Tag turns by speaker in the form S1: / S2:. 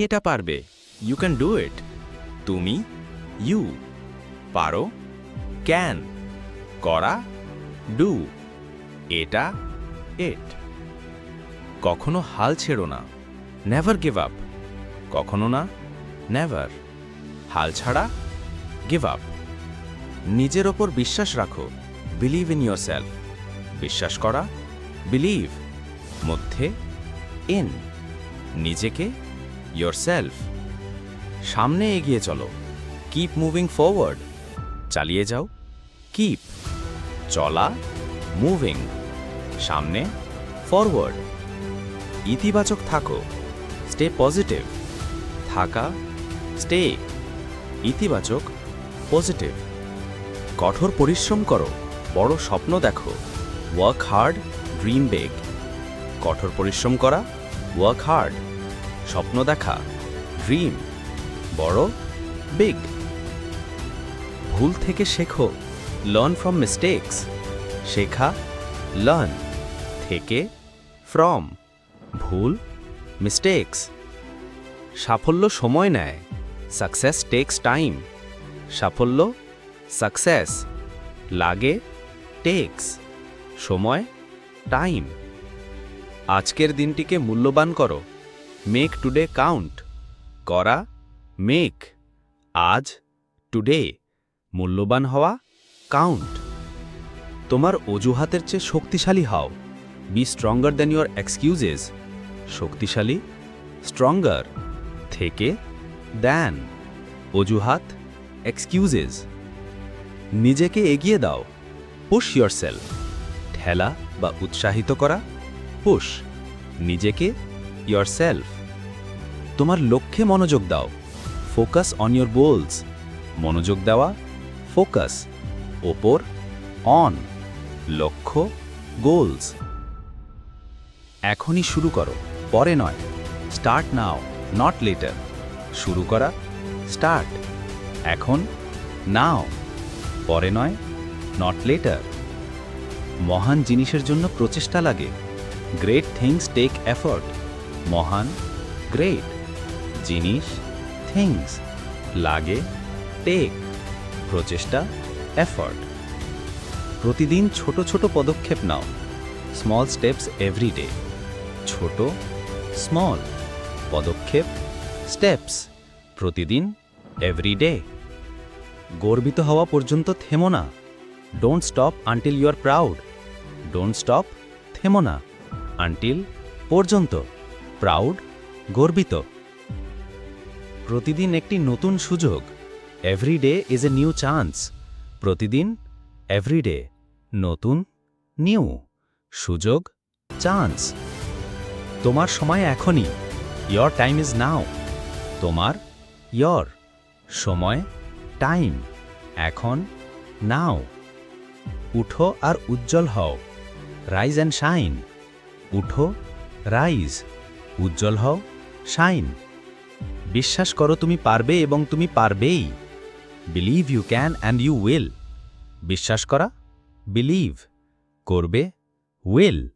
S1: এটা পারবে, you can do it. তুমি, ইউ, পারো, ক্যান, করা, ডু, এটা, ইট। কখনো হাল ছেড়ো না, নেভার গিভ আপ। কখনো না, নেভার। হাল ছাড়া, গিভ আপ। নিজের ওপর বিশ্বাস রাখো, বিলিভ ইন ইয়োরসেলফ। বিশ্বাস করা, বিলিভ। মধ্যে, ইন। নিজেকে, ইয়োরসেলফ। সামনে এগিয়ে চলো, কিপ মুভিং ফরওয়ার্ড। চালিয়ে যাও, কিপ। চলা, মুভিং। সামনে, ফরওয়ার্ড। ইতিবাচক থাকো, স্টে পজিটিভ। থাকা, স্টে। ইতিবাচক, পজিটিভ। কঠোর পরিশ্রম করো, বড় স্বপ্ন দেখো। Work hard, dream big. কঠোর পরিশ্রম করা, ওয়ার্ক হার্ড। স্বপ্ন দেখা, ড্রিম। বড়, বিগ। ভুল থেকে শেখো, লার্ন ফ্রম মিস্টেকস। শেখা, লার্ন। থেকে, ফ্রম। ভুল, মিস্টেকস। সাফল্য সময় নেয়, সাকসেস টেকস টাইম। সাফল্য, সাকসেস। লাগে, টেকস। সময়, টাইম। আজকের দিনটিকে মূল্যবান করো, মেক টুডে কাউন্ট। করা, মেক। আজ, টুডে। মূল্যবান হওয়া, কাউন্ট। তোমার অজুহাতের চেয়ে শক্তিশালী হও, be stronger than your excuses. শক্তিশালী, স্ট্রঙ্গার। থেকে, দ্যান। অজুহাত, এক্সকিউজেস। নিজেকে এগিয়ে দাও, পুশ ইয়োরসেলফ। ঠেলা বা উৎসাহিত করা, পুশ। নিজেকে, ইয়োরসেলফ। তোমার লক্ষ্যে মনোযোগ দাও, ফোকাস অন ইয়োর গোলস। মনোযোগ দেওয়া, ফোকাস। ওপর, অন। লক্ষ্য, গোলস। এখনই শুরু করো, পরে নয়। Start now, not letter. শুরু করা, স্টার্ট। এখন, নাও। পরে নয়, নট লেটার। মহান জিনিসের জন্য প্রচেষ্টা লাগে, গ্রেট থিংস টেক এফর্ট। মহান, গ্রেট। জিনিস, থিংস। লাগে, টেক। প্রচেষ্টা, এফর্ট। প্রতিদিন ছোট ছোট পদক্ষেপ নাও, স্মল স্টেপস এভরি ডে। ছোট, স্মল। পদক্ষেপ, স্টেপস। প্রতিদিন, এভরি ডে। গর্বিত হওয়া পর্যন্ত থেমো না, don't stop until you are proud. Don't stop, থেমো না। আনটিল, পর্যন্ত। প্রাউড, গর্বিত। প্রতিদিন একটি নতুন সুযোগ, every day is a new chance. প্রতিদিন, এভরি ডে। নতুন, নিউ। সুযোগ, চান্স। তোমার সময় এখনই, ইয়োর টাইম ইজ নাও। তোমার, ইয়োর। সময়, টাইম। এখন, নাও। উঠো আর উজ্জ্বল হও, রাইজ অ্যান্ড শাইন। উঠো, রাইজ। উজ্জ্বল হও, শাইন। বিশ্বাস করো তুমি পারবে এবং তুমি পারবেই। Believe you can and you will. বিশ্বাস করা, বিলিভ। করবে, উইল।